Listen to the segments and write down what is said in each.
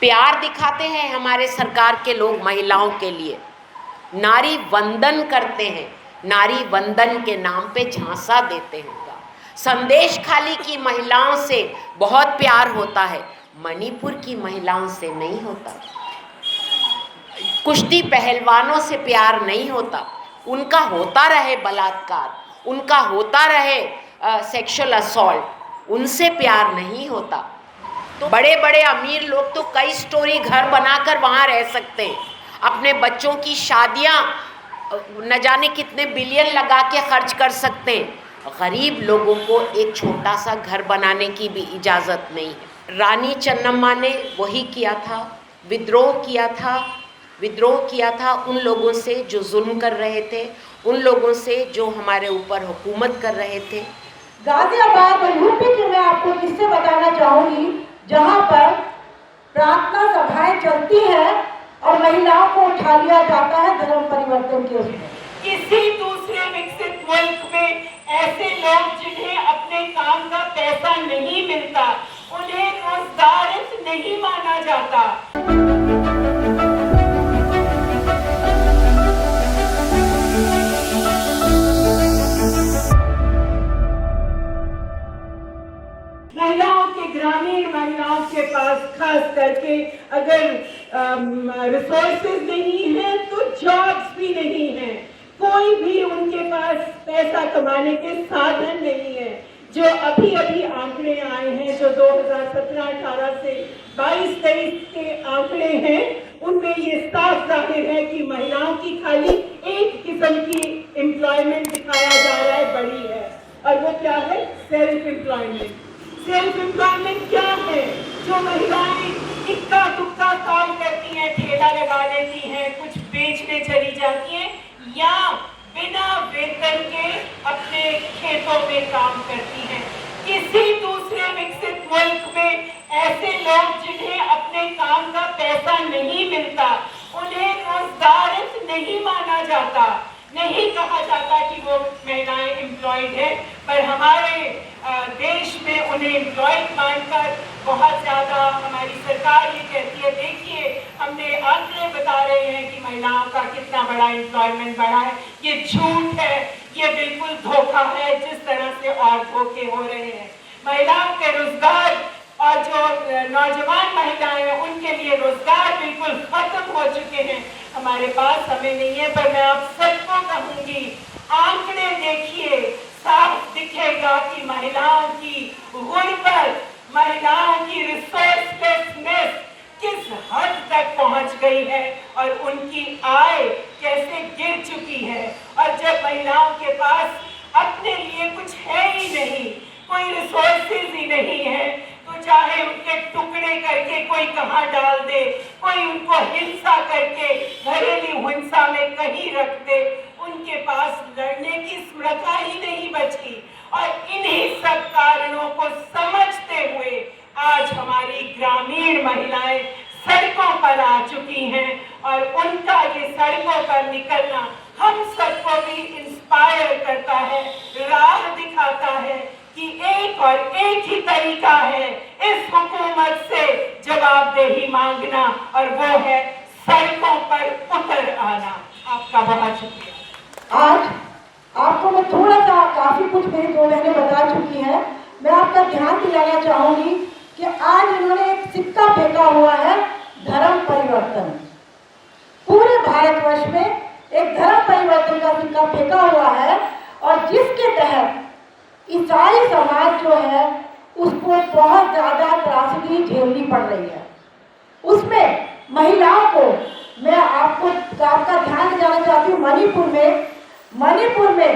प्यार दिखाते हैं हमारे सरकार के लोग महिलाओं के लिए, नारी वंदन करते हैं, नारी वंदन के नाम पे झांसा देते हैं। संदेश खाली की महिलाओं से बहुत प्यार होता है, मणिपुर की महिलाओं से नहीं होता। कुश्ती पहलवानों से प्यार नहीं होता, उनका होता रहे बलात्कार, उनका होता रहे सेक्सुअल असॉल्ट, उनसे प्यार नहीं होता। तो बड़े बड़े अमीर लोग तो कई स्टोरी घर बनाकर वहाँ रह सकते हैं, अपने बच्चों की शादियाँ न जाने कितने बिलियन लगा के खर्च कर सकते हैं। गरीब लोगों को एक छोटा सा घर बनाने की भी इजाज़त नहीं है। रानी चन्नम्मा ने वही किया था, विद्रोह किया था उन लोगों से जो जुल्म कर रहे थे, उन लोगों से जो हमारे ऊपर हुकूमत कर रहे थे। गाजियाबाद और यूपी के मैं आपको किस्से बताना चाहूँगी जहाँ पर प्रार्थना सभाएं चलती हैं और महिलाओं को उठा लिया जाता है धर्म परिवर्तन के उसमें। किसी दूसरे विकसित मुल्क में ऐसे लोग जिन्हें अपने काम का पैसा नहीं मिलता, उन्हें रोजगार नहीं माना जाता। महिलाओं के, ग्रामीण महिलाओं के पास खास करके अगर रिसोर्सेज नहीं है तो जॉब्स भी नहीं है, कोई भी उनके पास पैसा कमाने के साधन नहीं है। जो अभी अभी आंकड़े आए हैं, जो 2017-18 से 22-23 के आंकड़े हैं, उनमें ये साफ जाहिर है कि महिलाओं की खाली एक किस्म की एम्प्लॉयमेंट दिखाया जा रहा है, बड़ी है, और वो क्या है? Self employment. सेल्फ एम्प्लॉयमेंट क्या है? जो महिलाएं इक्का दुक्का काम करती हैं, ठेला लगा लेती हैं, कुछ बेचने चली जाती हैं या बिना वेतन के अपने खेतों में काम करती हैं। किसी दूसरे विकसित मुल्क में ऐसे लोग जिन्हें अपने काम का पैसा नहीं मिलता, उन्हें रोजगार नहीं माना जाता, नहीं कहा जाता कि वो महिलाएं एम्प्लॉयड है, पर हमारे देश में उन्हें एम्प्लॉयड मानकर बहुत ज़्यादा हमारी सरकार ये कहती है, देखिए हमने आंकड़े बता रहे हैं कि महिलाओं का कितना बड़ा एम्प्लॉयमेंट बढ़ा है। ये झूठ है, ये बिल्कुल धोखा है, जिस तरह से और धोखे हो रहे हैं। महिलाओं के रोजगार और जो नौजवान महिलाएं हैं उनके लिए रोजगार बिल्कुल खत्म हो चुके हैं। हमारे पास समय नहीं है, पर मैं आप सबको कहूंगी, आंकड़े देखिए, साफ दिखेगा कि महिलाओं की गुर्बत, महिलाओं की रिसोर्सलेसनेस किस हद तक पहुंच गई है और उनकी आय कैसे गिर चुकी है। और जब महिलाओं के पास अपने लिए कुछ है ही नहीं, कोई रिसोर्सेज ही नहीं है, तो चाहे उनके टुकड़े करके कोई कहाँ डाल दे, कोई उनको हिंसा करके घरेलू हिंसा में कहीं रख दे, उनके पास लड़ने की स्मृति ही नहीं बची। और इन्हीं सब कारणों को समझते हुए आज हमारी ग्रामीण महिलाएं सड़कों पर आ चुकी हैं और उनका ये सड़कों पर निकलना हम सबको भी इंस्पायर करता है, राह दिखाता है कि एक और एक ही तरीका है इस हुकूमत से जवाबदेही मांगना, और वो है सड़कों पर उतर आना। आपका बहुत शुक्रिया। आज आपको मैं थोड़ा सा, काफी कुछ मेरी दो बहनें बता चुकी हैं, मैं आपका ध्यान दिलाना चाहूंगी कि आज इन्होंने एक सिक्का फेंका हुआ है, धर्म परिवर्तन। पूरे भारतवर्ष में एक धर्म परिवर्तन का सिक्का फेंका हुआ है और जिसके तहत ईसाई समाज जो है उसको बहुत ज्यादा त्रासदी झेलनी पड़ रही है। उसमें महिलाओं को मैं आपका ध्यान दिलाना चाहती हूँ, मणिपुर में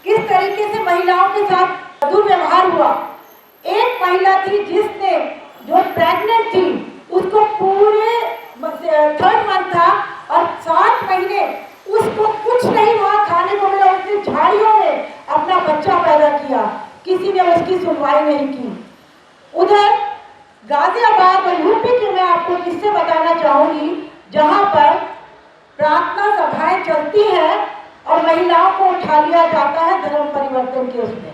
किस तरीके से महिलाओं के साथ दुर्व्यवहार हुआ। एक महिला थी जिसने, जो प्रेग्नेंट थी, उसको पूरे 3rd मंथ था और 7 महीने उसको कुछ नहीं वहाँ खाने को मिला, उसने झाड़ियों में अपना बच्चा पैदा किया, किसी ने उसकी सुनवाई नहीं की। उधर गाजियाबाद और यूपी के मैं आपको किस्से बताना चाहूंगी जहाँ पर प्रार्थना सभाएं चलती हैं और महिलाओं को उठा लिया जाता है धर्म परिवर्तन के उसमें।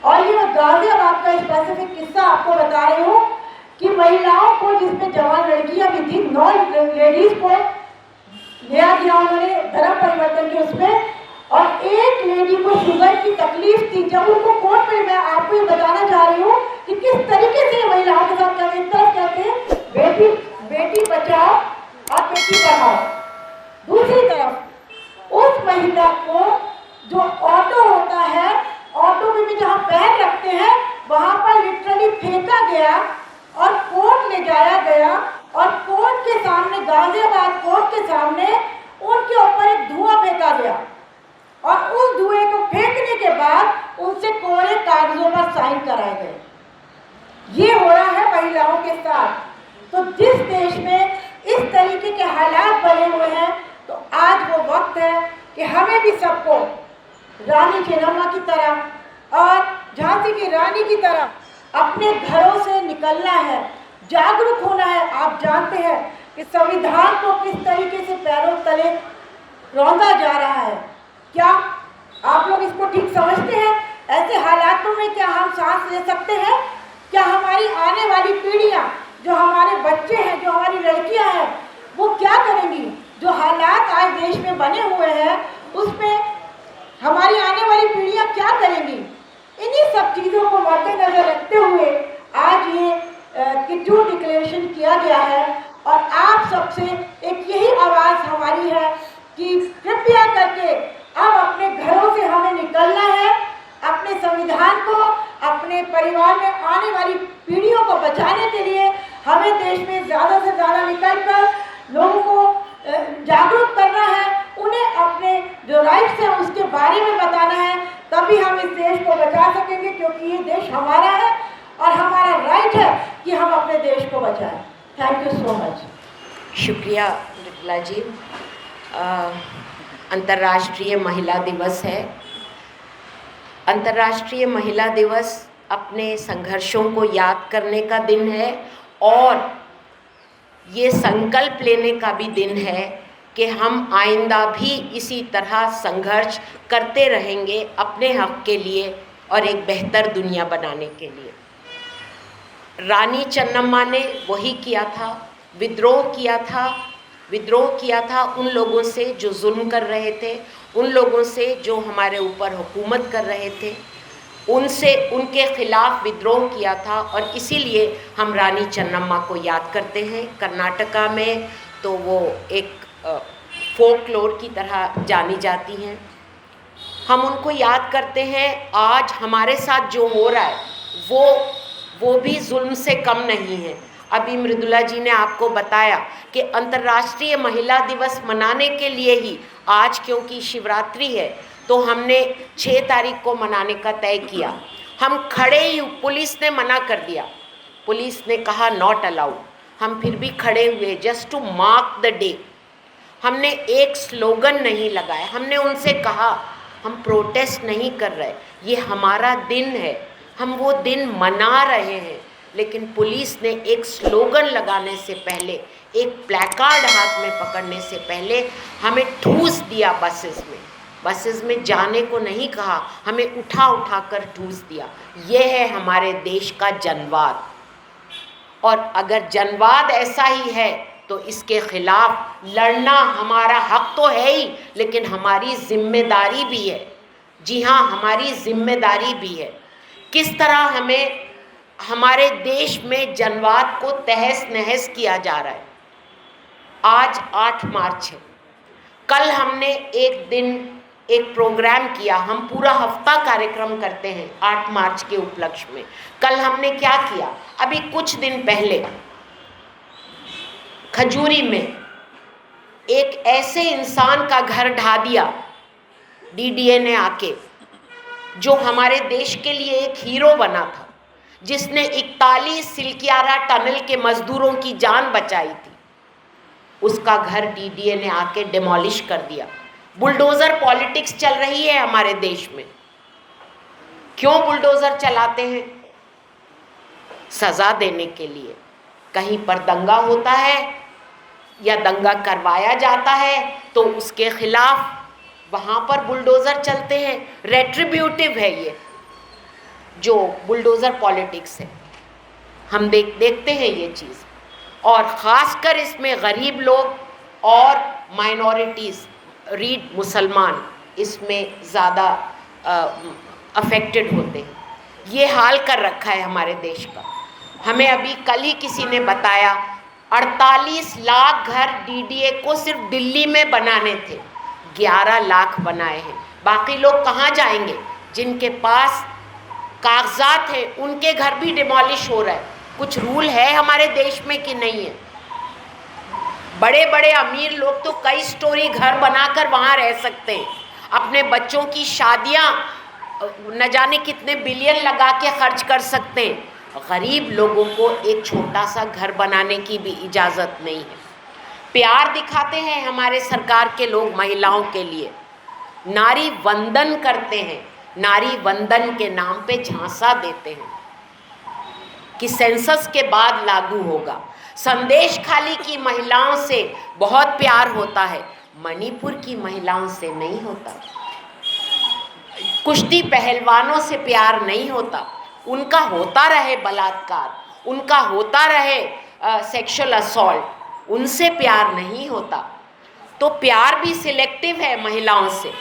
और ये मैं गाजियाबाद का स्पेसिफिक किस्सा आपको बता रही हूँ कि महिलाओं को 9 लेडीज को लिया गया उन्होंने धर्म परिवर्तन के उसमें, और एक लेडी को शुगर की तकलीफ थी। जब उनको कोर्ट में, मैं आपको ये बताना चाह रही हूँ कि किस तरीके से महिलाओं के साथ करते, एक तरफ कहते हैं बेटी बचाओ और बेटी पढ़ाओ, दूसरी तरफ उस महिला को जो ऑटो होता है, ऑटो में भी जहाँ पैर रखते हैं वहां पर लिटरली फेंका गया और कोर्ट ले जाया गया, और कोर्ट के सामने, गाजियाबाद कोर्ट के सामने उनके ऊपर एक धुआं फेंका गया, और उस धुएं को फेंकने के बाद उनसे कोरे कागजों पर साइन कराए गए। ये हो रहा है महिलाओं के साथ। तो जिस देश में इस तरीके के हालात बने हुए हैं, तो आज वो वक्त है कि हमें भी सबको रानी चेन्नम्मा की तरह और झांसी की रानी की तरह अपने घरों से निकलना है, जागरूक होना है। आप जानते हैं कि संविधान को किस तरीके से पैरों तले रौंदा जा रहा है। क्या आप लोग इसको ठीक समझते हैं? ऐसे हालातों में क्या हम सांस ले सकते हैं? क्या हमारी आने वाली पीढ़ियां, जो हमारे बच्चे हैं, जो हमारी लड़कियां हैं, वो क्या करेंगी? जो हालात आज देश में बने हुए हैं उसमें हमारी आने वाली पीढ़ियां क्या करेंगी? इन्हीं सब चीज़ों को मद्देनजर रखते हुए आज ये किट्टू डिक्लेरेशन किया गया है, और आप सबसे एक यही आवाज़ हमारी है कि कृपया करके अब अपने घरों से हमें निकलना है, अपने संविधान को, अपने परिवार में आने वाली पीढ़ियों को बचाने के लिए हमें देश में ज़्यादा से ज़्यादा निकलकर लोगों को जागरूक करना है, उन्हें अपने जो राइट्स हैं उसके बारे में बताना है। तभी हम इस देश को बचा सकेंगे, क्योंकि ये देश हमारा है और हमारा राइट है कि हम अपने देश को बचाएं। Thank you so much. शुक्रिया मृदुला जी। अंतर्राष्ट्रीय महिला दिवस है। अंतर्राष्ट्रीय महिला दिवस अपने संघर्षों को याद करने का दिन है, और ये संकल्प लेने का भी दिन है कि हम आइंदा भी इसी तरह संघर्ष करते रहेंगे अपने हक के लिए और एक बेहतर दुनिया बनाने के लिए। रानी चेन्नम्मा ने वही किया था, विद्रोह किया था उन लोगों से जो जुल्म कर रहे थे, उन लोगों से जो हमारे ऊपर हुकूमत कर रहे थे, उनसे, उनके खिलाफ विद्रोह किया था। और इसीलिए हम रानी चेन्नम्मा को याद करते हैं। कर्नाटका में तो वो एक फोकलोर की तरह जानी जाती हैं। हम उनको याद करते हैं। आज हमारे साथ जो हो रहा है वो भी जुल्म से कम नहीं है। अभी मृदुला जी ने आपको बताया कि अंतर्राष्ट्रीय महिला दिवस मनाने के लिए ही आज, क्योंकि शिवरात्रि है, तो हमने 6 तारीख को मनाने का तय किया। हम खड़े ही, पुलिस ने मना कर दिया, पुलिस ने कहा नॉट अलाउड, हम फिर भी खड़े हुए just to mark the day. हमने एक स्लोगन नहीं लगाया, हमने उनसे कहा हम प्रोटेस्ट नहीं कर रहे, ये हमारा दिन है, हम वो दिन मना रहे हैं। लेकिन पुलिस ने एक स्लोगन लगाने से पहले, एक प्लैकार्ड हाथ में पकड़ने से पहले हमें ठूस दिया। बसेस में जाने को नहीं कहा, हमें उठा कर ठूस दिया। ये है हमारे देश का जनवाद। और अगर जनवाद ऐसा ही है तो इसके खिलाफ लड़ना हमारा हक तो है ही, लेकिन हमारी जिम्मेदारी भी है। जी हाँ, हमारी जिम्मेदारी भी है। किस तरह हमें हमारे देश में जनवाद को तहस नहस किया जा रहा है। आज 8 मार्च है। कल हमने एक दिन एक प्रोग्राम किया, हम पूरा हफ्ता कार्यक्रम करते हैं 8 मार्च के उपलक्ष्य में। कल हमने क्या किया, अभी कुछ दिन पहले खजूरी में एक ऐसे इंसान का घर ढा दिया डीडीए ने आके, जो हमारे देश के लिए एक हीरो बना था, जिसने 41 सिलकियारा टनल के मजदूरों की जान बचाई थी। उसका घर डीडीए ने आके डिमोलिश कर दिया। बुलडोज़र पॉलिटिक्स चल रही है हमारे देश में। क्यों बुलडोज़र चलाते हैं? सज़ा देने के लिए। कहीं पर दंगा होता है या दंगा करवाया जाता है तो उसके खिलाफ वहाँ पर बुलडोज़र चलते हैं। रेट्रिब्यूटिव है ये जो बुलडोज़र पॉलिटिक्स है। हम देखते हैं ये चीज़। और ख़ासकर इसमें गरीब लोग और माइनॉरिटीज़, रीड मुसलमान, इसमें ज़्यादा अफेक्टेड होते हैं। ये हाल कर रखा है हमारे देश का। हमें अभी कल ही किसी ने बताया 48 लाख घर डीडीए को सिर्फ दिल्ली में बनाने थे, 11 लाख बनाए हैं। बाकी लोग कहाँ जाएंगे? जिनके पास कागजात है उनके घर भी डिमोलिश हो रहा है। कुछ रूल है हमारे देश में कि नहीं है? बड़े बड़े अमीर लोग तो कई स्टोरी घर बनाकर वहाँ रह सकते हैं, अपने बच्चों की शादियाँ न जाने कितने बिलियन लगा के खर्च कर सकते हैं। गरीब लोगों को एक छोटा सा घर बनाने की भी इजाज़त नहीं है। प्यार दिखाते हैं हमारे सरकार के लोग महिलाओं के लिए, नारी वंदन करते हैं, नारी वंदन के नाम पे झांसा देते हैं कि सेंसस के बाद लागू होगा। संदेश खाली की महिलाओं से बहुत प्यार होता है, मणिपुर की महिलाओं से नहीं होता। कुश्ती पहलवानों से प्यार नहीं होता, उनका होता रहे बलात्कार, उनका होता रहे सेक्सुअल असॉल्ट, उनसे प्यार नहीं होता। तो प्यार भी सिलेक्टिव है महिलाओं से।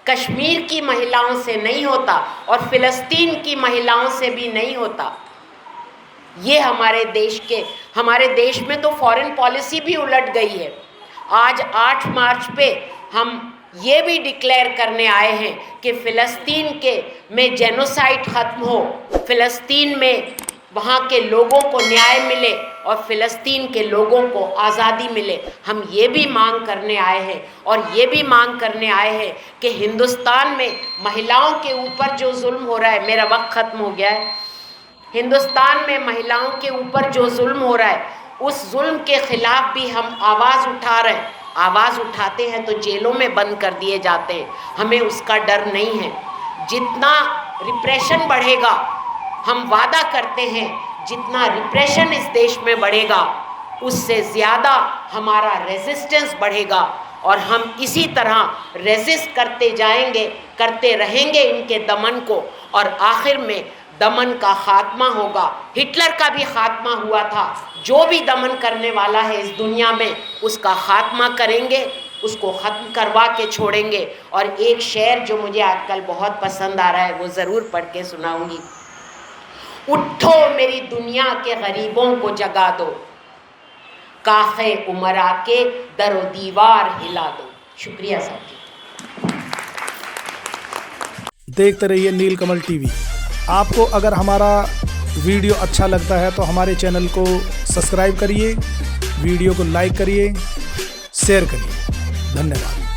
कश्मीर की महिलाओं से नहीं होता और फ़िलिस्तीन की महिलाओं से भी नहीं होता। ये हमारे देश में तो फॉरेन पॉलिसी भी उलट गई है। आज 8 मार्च पे हम ये भी डिक्लेयर करने आए हैं कि फ़िलिस्तीन में जेनोसाइड ख़त्म हो, फ़िलिस्तीन में वहाँ के लोगों को न्याय मिले और फ़िलिस्तीन के लोगों को आज़ादी मिले। हम ये भी मांग करने आए हैं और ये भी मांग करने आए हैं कि हिंदुस्तान में महिलाओं के ऊपर जो जुल्म हो रहा है, मेरा वक्त ख़त्म हो गया है, हिंदुस्तान में महिलाओं के ऊपर जो जुल्म हो रहा है, उस जुल्म के ख़िलाफ़ भी हम आवाज़ उठा रहे हैं। आवाज़ उठाते हैं तो जेलों में बंद कर दिए जाते हैं। हमें उसका डर नहीं है। जितना रिप्रेशन बढ़ेगा, हम वादा करते हैं, जितना रिप्रेशन इस देश में बढ़ेगा उससे ज़्यादा हमारा रेजिस्टेंस बढ़ेगा और हम इसी तरह रेजिस्ट करते जाएंगे, करते रहेंगे इनके दमन को, और आखिर में दमन का खात्मा होगा। हिटलर का भी खात्मा हुआ था। जो भी दमन करने वाला है इस दुनिया में, उसका खात्मा करेंगे, उसको ख़त्म करवा के छोड़ेंगे। और एक शेर जो मुझे आजकल बहुत पसंद आ रहा है, वो ज़रूर पढ़ के सुनाऊंगी। उठो मेरी दुनिया के गरीबों को जगा दो, काखे उमर आके दरो दीवार हिला दो। शुक्रिया साहब। देखते रहिए नीलकमल टीवी। आपको अगर हमारा वीडियो अच्छा लगता है तो हमारे चैनल को सब्सक्राइब करिए, वीडियो को लाइक करिए, शेयर करिए। धन्यवाद।